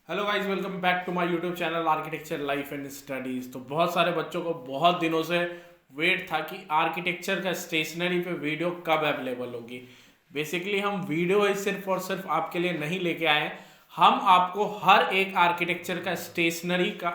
Hello guys, welcome back to my YouTube channel architecture life and studies. तो बहुत सारे बच्चों को बहुत दिनों से वेट था कि आर्किटेक्चर का स्टेशनरी पे वीडियो कब अवेलेबल होगी। बेसिकली हम वीडियो ही सिर्फ और सिर्फ आपके लिए नहीं लेके आए हैं, हम आपको हर एक आर्किटेक्चर का स्टेशनरी का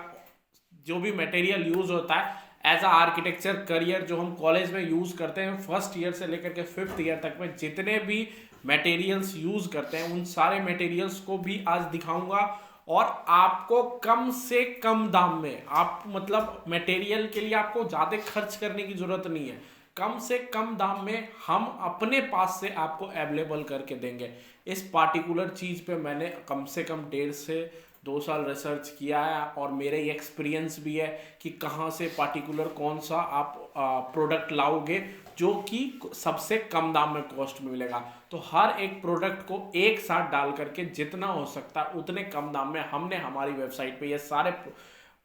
जो भी मटेरियल यूज़ होता है एज अ आर्किटेक्चर करियर, जो हम कॉलेज में यूज़ करते हैं फर्स्ट ईयर से लेकर के फिफ्थ ईयर तक में जितने भी मटेरियल्स यूज़ करते हैं उन सारे मटेरियल्स को भी आज दिखाऊंगा। और आपको कम से कम दाम में, आप मतलब मटेरियल के लिए आपको ज़्यादा खर्च करने की ज़रूरत नहीं है, कम से कम दाम में हम अपने पास से आपको अवेलेबल करके देंगे। इस पार्टिकुलर चीज़ पे मैंने कम से कम 1.5 से 2 साल रिसर्च किया है और मेरे एक्सपीरियंस भी है कि कहाँ से पार्टिकुलर कौन सा आप प्रोडक्ट लाओगे जो कि सबसे कम दाम में कॉस्ट में मिलेगा। तो हर एक प्रोडक्ट को एक साथ डाल करके जितना हो सकता है उतने कम दाम में हमने हमारी वेबसाइट पे ये सारे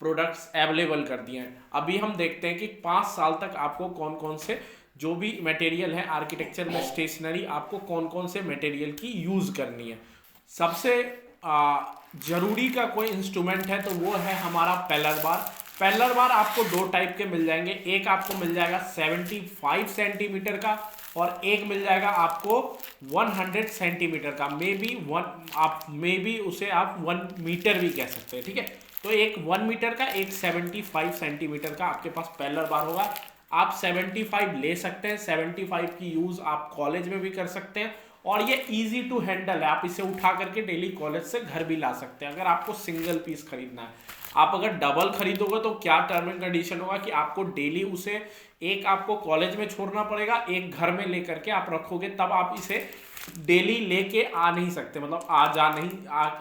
प्रोडक्ट्स अवेलेबल कर दिए हैं। अभी हम देखते हैं कि 5 साल तक आपको कौन कौन से जो भी मटेरियल है आर्किटेक्चर में स्टेशनरी, आपको कौन कौन से मटेरियल की यूज़ करनी है। सबसे जरूरी का कोई इंस्ट्रूमेंट है तो वो है हमारा पैलर बार। पैलर बार आपको दो टाइप के मिल जाएंगे, एक आपको मिल जाएगा 75 सेंटीमीटर का और एक मिल जाएगा आपको 100 सेंटीमीटर का। मे बी उसे आप 1 मीटर भी कह सकते हैं, ठीक है। तो एक 1 मीटर का, एक 75 सेंटीमीटर का आपके पास पैलर बार होगा। आप 75 ले सकते हैं, 75 की यूज़ आप कॉलेज में भी कर सकते हैं और ये इजी टू हैंडल है, आप इसे उठा करके डेली कॉलेज से घर भी ला सकते हैं। अगर आपको सिंगल पीस खरीदना है, आप अगर डबल खरीदोगे तो क्या टर्म एंड कंडीशन होगा कि आपको डेली उसे एक आपको कॉलेज में छोड़ना पड़ेगा, एक घर में लेकर के आप रखोगे, तब आप इसे डेली लेके आ नहीं सकते, मतलब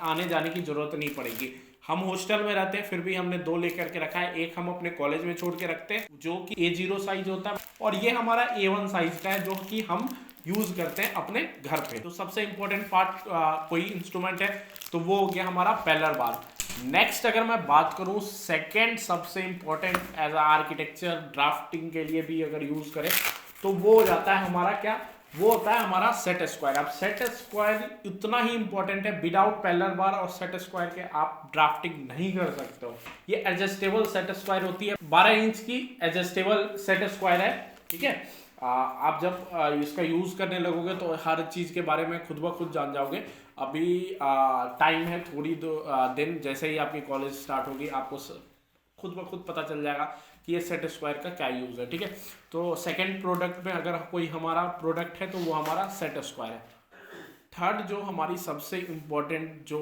आने जाने की जरूरत नहीं पड़ेगी। हम हॉस्टल में रहते हैं फिर भी हमने दो लेकर के रखा है, एक हम अपने कॉलेज में छोड़ के रखते हैं जो कि A0 साइज होता है और ये हमारा A1 साइज का है जो कि हम यूज करते हैं अपने घर पे। तो सबसे इंपॉर्टेंट पार्ट कोई इंस्ट्रूमेंट है तो वो हो गया हमारा पैलर बार। नेक्स्ट अगर मैं बात करूं सेकेंड सबसे इंपॉर्टेंट एज आर्किटेक्चर ड्राफ्टिंग के लिए भी अगर यूज करें तो वो हो जाता है हमारा क्या, वो होता है हमारा सेट स्क्वायर। अब सेट स्क्वायर इतना ही इंपॉर्टेंट है, विदाउट पैरेलल बार और सेट स्क्वायर के आप ड्राफ्टिंग नहीं कर सकते हो। ये एडजस्टेबल सेट स्क्वायर होती है, 12 इंच की एडजस्टेबल सेट स्क्वायर है, ठीक है। आप जब इसका यूज़ करने लगोगे तो हर चीज़ के बारे में खुद ब खुद जान जाओगे। अभी टाइम है थोड़ी दिन, जैसे ही आपकी कॉलेज स्टार्ट होगी आपको खुद ब खुद पता चल जाएगा कि ये सेट स्क्वायर का क्या यूज़ है, ठीक है। तो सेकंड प्रोडक्ट में अगर कोई हमारा प्रोडक्ट है तो वो हमारा सेट स्क्वायर है। थर्ड जो हमारी सबसे इम्पोर्टेंट जो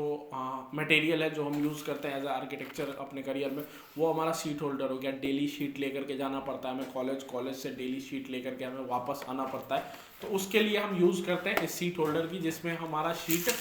मटेरियल है जो हम यूज़ करते हैं एज आर्किटेक्चर अपने करियर में, वो हमारा सीट होल्डर हो गया। डेली शीट लेकर के जाना पड़ता है हमें कॉलेज से डेली शीट लेकर के हमें वापस आना पड़ता है, तो उसके लिए हम यूज़ करते हैं इस सीट होल्डर की, जिसमें हमारा शीट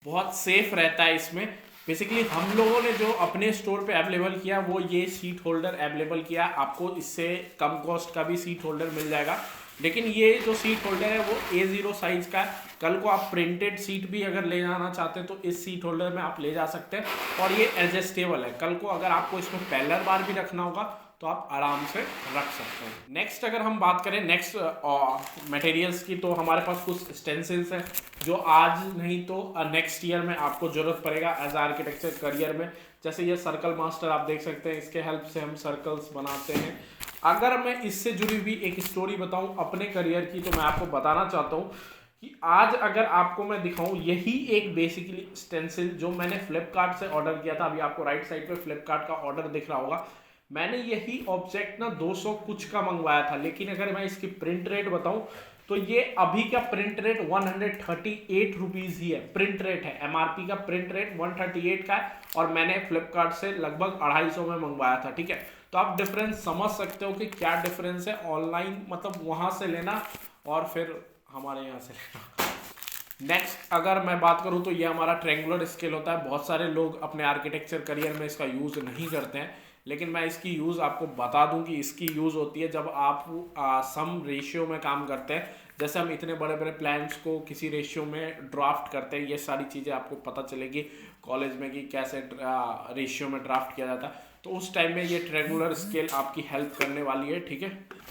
बहुत सेफ रहता है। इसमें बेसिकली हम लोगों ने जो अपने स्टोर पे अवेलेबल किया वो ये सीट होल्डर अवेलेबल किया, आपको इससे कम कॉस्ट का भी सीट होल्डर मिल जाएगा। लेकिन ये जो सीट होल्डर है वो A0 साइज का है। कल को आप प्रिंटेड सीट भी अगर ले जाना चाहते हैं तो इस सीट होल्डर में आप ले जा सकते हैं और ये एडजस्टेबल है। कल को अगर आपको इसमें पैरेलल बार भी रखना होगा तो आप आराम से रख सकते हैं। नेक्स्ट अगर हम बात करें नेक्स्ट मटेरियल्स की, तो हमारे पास कुछ स्टेंसिल्स हैं जो आज नहीं तो नेक्स्ट ईयर में आपको ज़रूरत पड़ेगा एज आर्किटेक्चर करियर में। जैसे ये सर्कल मास्टर आप देख सकते हैं, इसके हेल्प से हम सर्कल्स बनाते हैं। अगर मैं इससे जुड़ी हुई एक स्टोरी बताऊं अपने करियर की, तो मैं आपको बताना चाहता हूं कि आज अगर आपको मैं दिखाऊं यही एक बेसिकली स्टेंसिल जो मैंने फ्लिपकार्ट से ऑर्डर किया था। अभी आपको राइट साइड पे फ्लिपकार्ट का ऑर्डर दिख रहा होगा। मैंने यही ऑब्जेक्ट ना 200 कुछ का मंगवाया था, लेकिन अगर मैं इसकी प्रिंट रेट बताऊं तो ये अभी का प्रिंट रेट 138 रुपीज़ ही है। प्रिंट रेट है, MRP का प्रिंट रेट 138 का है और मैंने फ्लिपकार्ट से लगभग 250 में मंगवाया था, ठीक है। तो आप डिफरेंस समझ सकते हो कि क्या डिफरेंस है ऑनलाइन, मतलब वहाँ से लेना और फिर हमारे यहाँ से लेना। नेक्स्ट अगर मैं बात करूँ तो ये हमारा ट्रेंगुलर स्केल होता है। बहुत सारे लोग अपने आर्किटेक्चर करियर में इसका यूज़ नहीं करते हैं, लेकिन मैं इसकी यूज़ आपको बता दूं कि इसकी यूज़ होती है जब आप सम रेशियो में काम करते हैं। जैसे हम इतने बड़े बड़े प्लान्स को किसी रेशियो में ड्राफ्ट करते हैं, ये सारी चीज़ें आपको पता चलेगी कॉलेज में कि कैसे रेशियो में ड्राफ्ट किया जाता है। तो उस टाइम में ये ट्रेंगुलर स्केल आपकी हेल्प करने वाली है, ठीक है।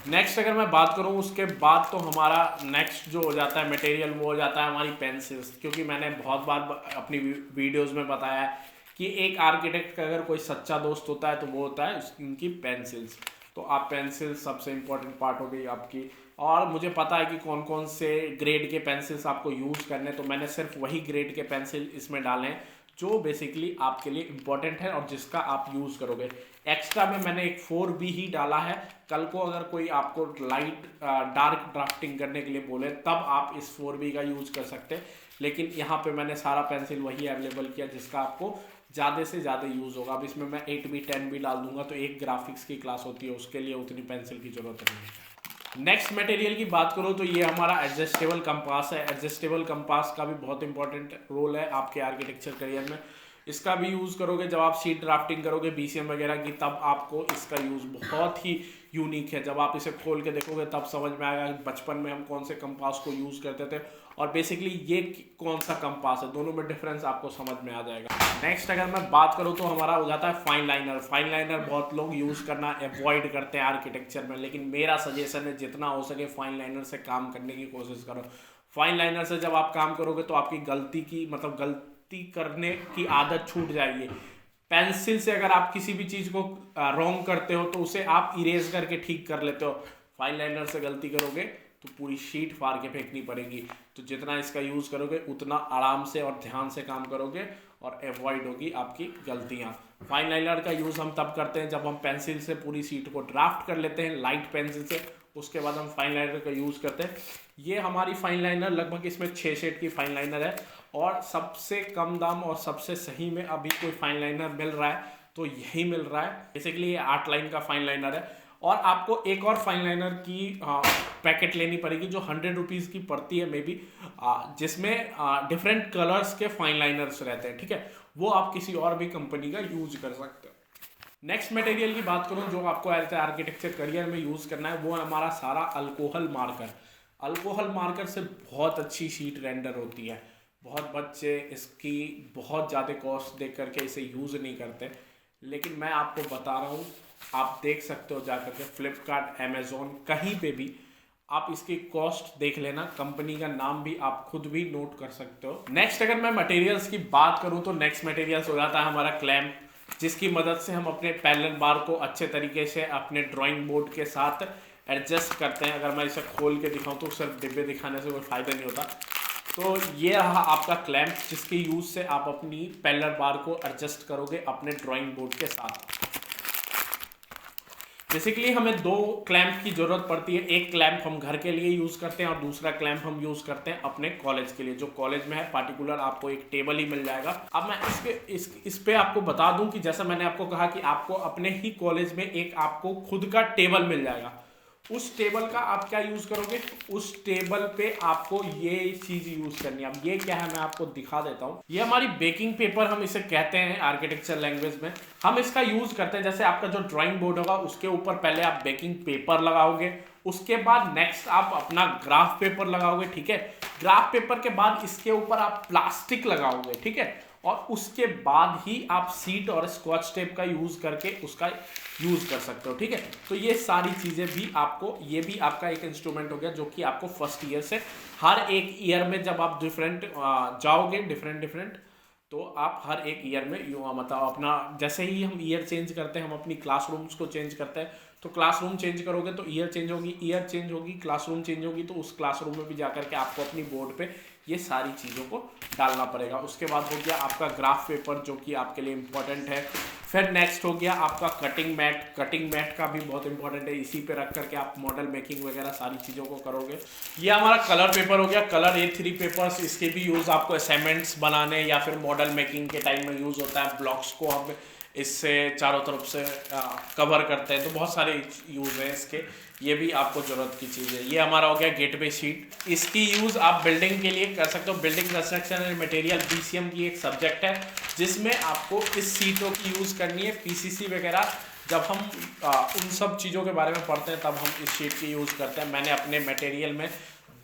नेक्स्ट अगर मैं बात करूँ उसके बाद तो हमारा नेक्स्ट जो हो जाता है मटेरियल वो हो जाता है हमारी पेंसिल्स, क्योंकि मैंने बहुत बार अपनी वीडियोस में बताया है कि एक आर्किटेक्ट का अगर कोई सच्चा दोस्त होता है तो वो होता है उनकी पेंसिल्स। तो आप पेंसिल सबसे इम्पोर्टेंट पार्ट हो गई आपकी। और मुझे पता है कि कौन कौन से ग्रेड के पेंसिल्स आपको यूज़ करने, तो मैंने सिर्फ वही ग्रेड के पेंसिल इसमें डाले हैं जो बेसिकली आपके लिए इम्पोर्टेंट है और जिसका आप यूज़ करोगे। एक्स्ट्रा में मैंने एक 4B ही डाला है। कल को अगर कोई आपको लाइट डार्क ड्राफ्टिंग करने के लिए बोले तब आप इस 4B का यूज़ कर सकते हैं, लेकिन यहाँ पे मैंने सारा पेंसिल वही अवेलेबल किया जिसका आपको ज़्यादा से ज़्यादा यूज़ होगा। अब इसमें मैं 8B 10B डाल दूंगा तो एक ग्राफिक्स की क्लास होती है, उसके लिए उतनी पेंसिल की ज़रूरत नहीं है। नेक्स्ट मटेरियल की बात करो तो ये हमारा एडजस्टेबल कंपास है। एडजस्टेबल कंपास का भी बहुत इंपॉर्टेंट रोल है आपके आर्किटेक्चर करियर में। इसका भी यूज़ करोगे जब आप शीट ड्राफ्टिंग करोगे BCM वगैरह की, तब आपको इसका यूज़ बहुत ही यूनिक है। जब आप इसे खोल के देखोगे तब समझ में आएगा कि बचपन में हम कौन से कंपास को यूज़ करते थे और बेसिकली ये कौन सा कंपास है, दोनों में डिफरेंस आपको समझ में आ जाएगा। नेक्स्ट अगर मैं बात करूँ तो हमारा हो जाता है फाइन लाइनर। फाइन लाइनर बहुत लोग यूज़ करना अवॉइड करते हैं आर्किटेक्चर में, लेकिन मेरा सजेशन है जितना हो सके फाइन लाइनर से काम करने की कोशिश करो। फाइन लाइनर से जब आप काम करोगे तो आपकी गलती करने की आदत छूट जाएगी। पेंसिल से अगर आप किसी भी चीज़ को रॉन्ग करते हो तो उसे आप इरेज करके ठीक कर लेते हो। फाइन लाइनर से गलती करोगे तो पूरी शीट फाड़ के फेंकनी पड़ेगी। तो जितना इसका यूज़ करोगे उतना आराम से और ध्यान से काम करोगे और अवॉइड होगी आपकी गलतियाँ। फाइन लाइनर का यूज़ हम तब करते हैं जब हम पेंसिल से पूरी शीट को ड्राफ्ट कर लेते हैं लाइट पेंसिल से, उसके बाद हम फाइन लाइनर का यूज़ करते हैं। ये हमारी फाइन लाइनर लगभग इसमें 6 शेड की फाइन लाइनर है और सबसे कम दाम और सबसे सही में अभी कोई फाइन लाइनर मिल रहा है तो यही मिल रहा है। बेसिकली ये 8 लाइन का फाइन लाइनर है और आपको एक और फाइन लाइनर की पैकेट लेनी पड़ेगी जो 100 रुपीज़ की पड़ती है मे बी, जिसमें डिफरेंट कलर्स के फाइन लाइनर्स रहते हैं, ठीक है। वो आप किसी और भी कंपनी का यूज कर सकते हो। नेक्स्ट मटेरियल की बात करूँ जो आपको आर्किटेक्चर करियर में यूज़ करना है वो है हमारा सारा अल्कोहल मार्कर। अल्कोहल मार्कर से बहुत अच्छी शीट रेंडर होती है। बहुत बच्चे इसकी बहुत ज़्यादा कॉस्ट देख करके इसे यूज़ नहीं करते, लेकिन मैं आपको बता रहा हूँ, आप देख सकते हो जा करके फ्लिपकार्ट, अमेज़ोन, कहीं पे भी आप इसकी कॉस्ट देख लेना, कंपनी का नाम भी आप खुद भी नोट कर सकते हो। नेक्स्ट अगर मैं मटेरियल्स की बात करूं तो नेक्स्ट मटेरियल्स हो जाता है हमारा क्लैम्प, जिसकी मदद से हम अपने पैरेलल बार को अच्छे तरीके से अपने ड्राइंग बोर्ड के साथ एडजस्ट करते हैं। अगर मैं इसे खोल के दिखाऊं तो सिर्फ डिब्बे दिखाने से कोई फ़ायदा नहीं होता। तो ये रहा आपका क्लैम्प, जिसके यूज़ से आप अपनी पैरेलल बार को एडजस्ट करोगे अपने ड्राइंग बोर्ड के साथ। बेसिकली हमें 2 क्लैंप की ज़रूरत पड़ती है। एक क्लैंप हम घर के लिए यूज़ करते हैं और दूसरा क्लैंप हम यूज़ करते हैं अपने कॉलेज के लिए। जो कॉलेज में है पार्टिकुलर आपको एक टेबल ही मिल जाएगा। अब मैं इस पे आपको बता दूं कि जैसा मैंने आपको कहा कि आपको अपने ही कॉलेज में एक आपको खुद का टेबल मिल जाएगा। उस टेबल का आप क्या यूज़ करोगे, उस टेबल पे आपको ये चीज़ यूज़ करनी है। अब ये क्या है मैं आपको दिखा देता हूँ। ये हमारी बेकिंग पेपर हम इसे कहते हैं आर्किटेक्चर लैंग्वेज में। हम इसका यूज़ करते हैं, जैसे आपका जो ड्राइंग बोर्ड होगा उसके ऊपर पहले आप बेकिंग पेपर लगाओगे, उसके बाद नेक्स्ट आप अपना ग्राफ पेपर लगाओगे, ठीक है। ग्राफ पेपर के बाद इसके ऊपर आप प्लास्टिक लगाओगे, ठीक है, और उसके बाद ही आप सीट और स्कॉच टेप का यूज़ करके उसका यूज़ कर सकते हो, ठीक है। तो ये सारी चीज़ें भी आपको, ये भी आपका एक इंस्ट्रूमेंट हो गया जो कि आपको फर्स्ट ईयर से हर एक ईयर में जब आप जाओगे डिफरेंट, तो आप हर एक ईयर में मतलब अपना जैसे ही हम ईयर चेंज करते हैं, हम अपनी क्लासरूम्स को चेंज करते हैं, तो क्लासरूम चेंज करोगे तो ईयर चेंज होगी, क्लासरूम चेंज होगी, तो उस क्लासरूम में भी जाकर के आपको अपनी बोर्ड पे ये सारी चीज़ों को डालना पड़ेगा। उसके बाद हो गया आपका ग्राफ पेपर जो कि आपके लिए इम्पोर्टेंट है। फिर नेक्स्ट हो गया आपका कटिंग मैट का भी बहुत इंपॉर्टेंट है। इसी पे रख करके आप मॉडल मेकिंग वगैरह सारी चीज़ों को करोगे। ये हमारा कलर पेपर हो गया, कलर A3 पेपर्स। इसके भी यूज़ आपको असाइनमेंट्स बनाने या फिर मॉडल मेकिंग के टाइम में यूज़ होता है। ब्लॉक्स को हम इससे चारों तरफ से कवर करते हैं, तो बहुत सारे यूज़ हैं इसके। ये भी आपको ज़रूरत की चीज़ है। ये हमारा हो गया गेटवे शीट। इसकी यूज़ आप बिल्डिंग के लिए कर सकते हो। Building construction and material BCM की एक सब्जेक्ट है जिसमें आपको इस सीटों की यूज़ करनी है। PCC वगैरह जब हम उन सब चीज़ों के बारे में पढ़ते हैं तब हम इस शीट की यूज़ करते हैं। मैंने अपने मटेरियल में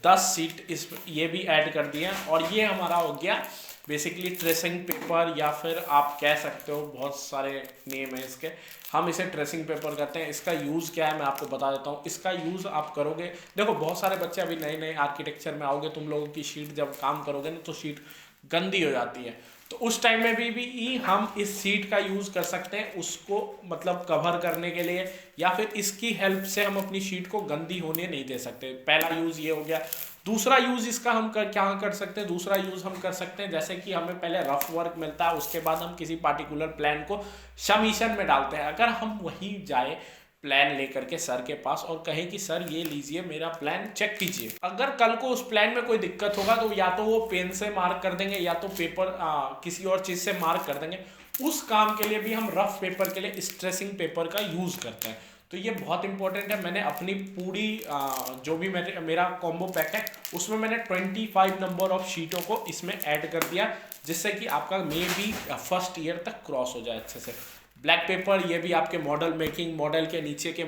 10 सीट ये भी ऐड कर दिए हैं। और ये हमारा हो गया बेसिकली ट्रेसिंग पेपर, या फिर आप कह सकते हो, बहुत सारे नेम है इसके। हम इसे ट्रेसिंग पेपर कहते हैं। इसका यूज़ क्या है मैं आपको बता देता हूँ। इसका यूज़ आप करोगे, देखो बहुत सारे बच्चे अभी नए आर्किटेक्चर में आओगे, तुम लोगों की शीट जब काम करोगे ना तो शीट गंदी हो जाती है। तो उस टाइम में भी हम इस सीट का यूज़ कर सकते हैं उसको मतलब कवर करने के लिए, या फिर इसकी हेल्प से हम अपनी शीट को गंदी होने नहीं दे सकते। पहला यूज़ ये हो गया। दूसरा यूज़ इसका हम क्या कर सकते हैं, दूसरा यूज़ हम कर सकते हैं जैसे कि हमें पहले रफ वर्क मिलता है, उसके बाद हम किसी पार्टिकुलर प्लान को सबमिशन में डालते हैं। अगर हम वहीं जाए प्लान लेकर के सर के पास और कहें कि सर ये लीजिए मेरा प्लान चेक कीजिए, अगर कल को उस प्लान में कोई दिक्कत होगा तो या तो वो पेन से मार्क कर देंगे या तो पेपर किसी और चीज़ से मार्क कर देंगे। उस काम के लिए भी हम रफ पेपर के लिए स्ट्रेसिंग पेपर का यूज़ करते हैं। तो ये बहुत इंपॉर्टेंट है। मैंने अपनी पूरी जो भी मेरा कॉम्बो पैक है उसमें मैंने 25 नंबर ऑफ शीटों को इसमें ऐड कर दिया, जिससे कि आपका मे बी फर्स्ट ईयर तक क्रॉस हो जाए अच्छे से। ब्लैक पेपर ये भी आपके मॉडल मेकिंग, मॉडल के नीचे के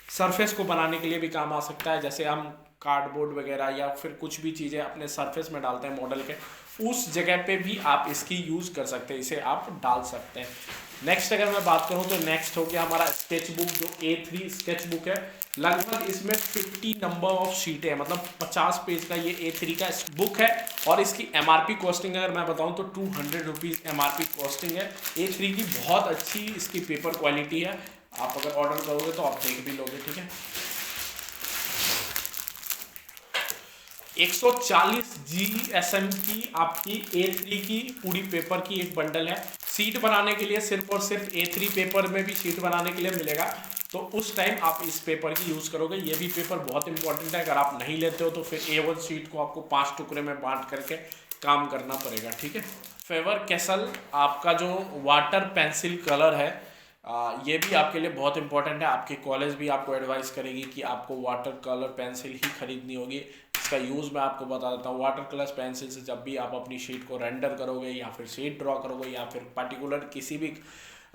सरफेस को बनाने के लिए भी काम आ सकता है। जैसे हम कार्डबोर्ड वगैरह या फिर कुछ भी चीज़ें अपने सरफेस में डालते हैं मॉडल के, उस जगह पे भी आप इसकी यूज़ कर सकते हैं, इसे आप डाल सकते हैं। नेक्स्ट अगर मैं बात करूं तो नेक्स्ट हो गया हमारा स्केच बुक, जो A3 स्केच बुक है। लगभग इसमें 50 नंबर ऑफ शीटें हैं, मतलब 50 पेज का ये A3 का बुक है। और इसकी MRP कॉस्टिंग अगर मैं बताऊं तो 200 रुपीज़ MRP कॉस्टिंग है। A3 की बहुत अच्छी इसकी पेपर क्वालिटी है, आप अगर ऑर्डर करोगे तो आप देख भी लोगे, ठीक है। 140 GSM की आपकी A3 की पूरी पेपर की एक बंडल है। सीट बनाने के लिए सिर्फ और सिर्फ A3 पेपर में भी सीट बनाने के लिए मिलेगा, तो उस टाइम आप इस पेपर की यूज़ करोगे। ये भी पेपर बहुत इंपॉर्टेंट है, अगर आप नहीं लेते हो तो फिर A1 सीट को आपको 5 टुकड़े में बांट करके काम करना पड़ेगा, ठीक है। फेवर कैसल आपका जो वाटर पेंसिल कलर है, ये भी आपके लिए बहुत इंपॉर्टेंट है। आपके कॉलेज भी आपको एडवाइस करेगी कि आपको वाटर कलर पेंसिल ही खरीदनी होगी। इसका यूज़ मैं आपको बता देता हूँ। वाटर कलर पेंसिल से जब भी आप अपनी शीट को रेंडर करोगे या फिर शीट ड्रॉ करोगे या फिर पर्टिकुलर किसी भी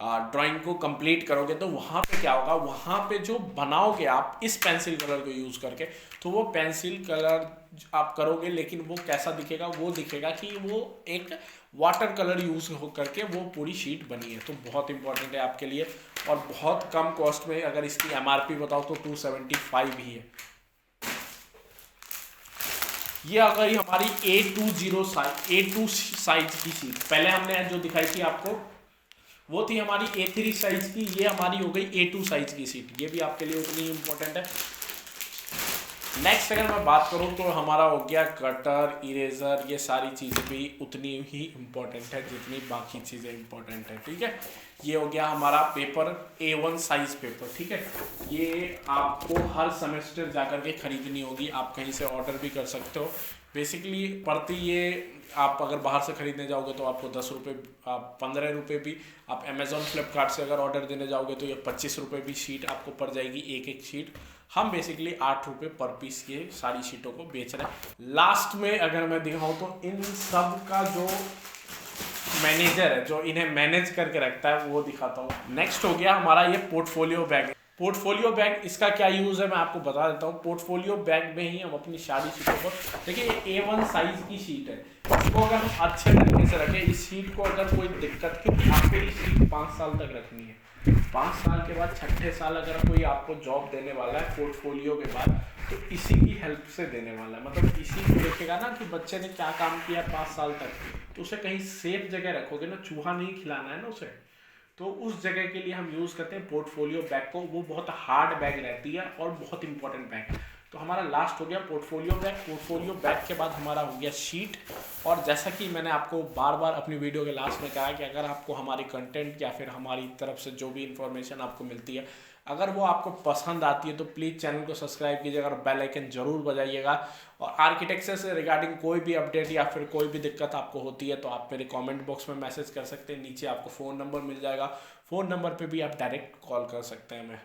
ड्राइंग को कंप्लीट करोगे, तो वहाँ पे क्या होगा, वहाँ पे जो बनाओगे आप इस पेंसिल कलर को यूज़ करके, तो वो पेंसिल कलर आप करोगे लेकिन वो कैसा दिखेगा, वो दिखेगा कि वो एक वाटर कलर यूज़ हो करके वो पूरी शीट बनी है। तो बहुत इंपॉर्टेंट है आपके लिए, और बहुत कम कॉस्ट में। अगर इसकी MRP बताओ तो 275 ही है। ये अगर हमारी A2 साइज की शीट, पहले हमने जो दिखाई थी आपको वो थी हमारी A3 साइज की, ये हमारी हो गई A2 साइज की सीट। ये भी आपके लिए उतनी ही इम्पोर्टेंट है। नेक्स्ट अगर मैं बात करूं तो हमारा हो गया कटर, इरेजर, ये सारी चीज़ें भी उतनी ही इम्पोर्टेंट है जितनी बाकी चीज़ें इम्पोर्टेंट है, ठीक है। ये हो गया हमारा पेपर A1 साइज पेपर, ठीक है। ये आपको हर सेमेस्टर जाकर के खरीदनी होगी, आप कहीं से ऑर्डर भी कर सकते हो। बेसिकली पड़ती ये, आप अगर बाहर से खरीदने जाओगे तो आपको 10 रुपये, आप 15 रुपये भी, आप अमेज़ॉन फ्लिपकार्ट से अगर ऑर्डर देने जाओगे तो ये 25 रुपये भी शीट आपको पड़ जाएगी, एक एक शीट। हम बेसिकली 8 रुपये पर पीस ये सारी शीटों को बेच रहे हैं। लास्ट में अगर मैं दिखाऊँ तो इन सब का जो मैनेजर है, जो इन्हें मैनेज करके रखता है, वो दिखाता हूँ। नेक्स्ट हो गया हमारा ये पोर्टफोलियो बैग। पोर्टफोलियो बैग, इसका क्या यूज़ है मैं आपको बता देता हूँ। पोर्टफोलियो बैग में ही हम अपनी सारी शीटों को, देखिए A1 साइज की शीट है, इसको अगर हम अच्छे तरीके से रखें, इस शीट को अगर कोई दिक्कत, क्योंकि आपको ये शीट 5 साल तक रखनी है। 5 साल के बाद 6ठे साल अगर कोई आपको जॉब देने वाला है पोर्टफोलियो के बाद, तो इसी की हेल्प से देने वाला है। मतलब इसी को देखेगा ना कि बच्चे ने क्या काम किया 5 साल तक, तो उसे कहीं सेफ जगह रखोगे ना, चूहा नहीं खिलाना है ना उसे, तो उस जगह के लिए हम यूज़ करते हैं पोर्टफोलियो बैग को। वो बहुत हार्ड बैग रहती है और बहुत इंपॉर्टेंट बैग है। तो हमारा लास्ट हो गया पोर्टफोलियो बैग। पोर्टफोलियो बैग के बाद हमारा हो गया शीट। और जैसा कि मैंने आपको बार बार अपनी वीडियो के लास्ट में कहा कि अगर आपको हमारी कंटेंट या फिर हमारी तरफ से जो भी इंफॉर्मेशन आपको मिलती है, अगर वो आपको पसंद आती है तो प्लीज़ चैनल को सब्सक्राइब कीजिएगा और बेल आइकन जरूर बजाइएगा। और आर्किटेक्चर से रिगार्डिंग कोई भी अपडेट या फिर कोई भी दिक्कत आपको होती है तो आप मेरे कमेंट बॉक्स में मैसेज कर सकते हैं, नीचे आपको फ़ोन नंबर मिल जाएगा। फ़ोन नंबर पे भी आप डायरेक्ट कॉल कर सकते हैं हमें।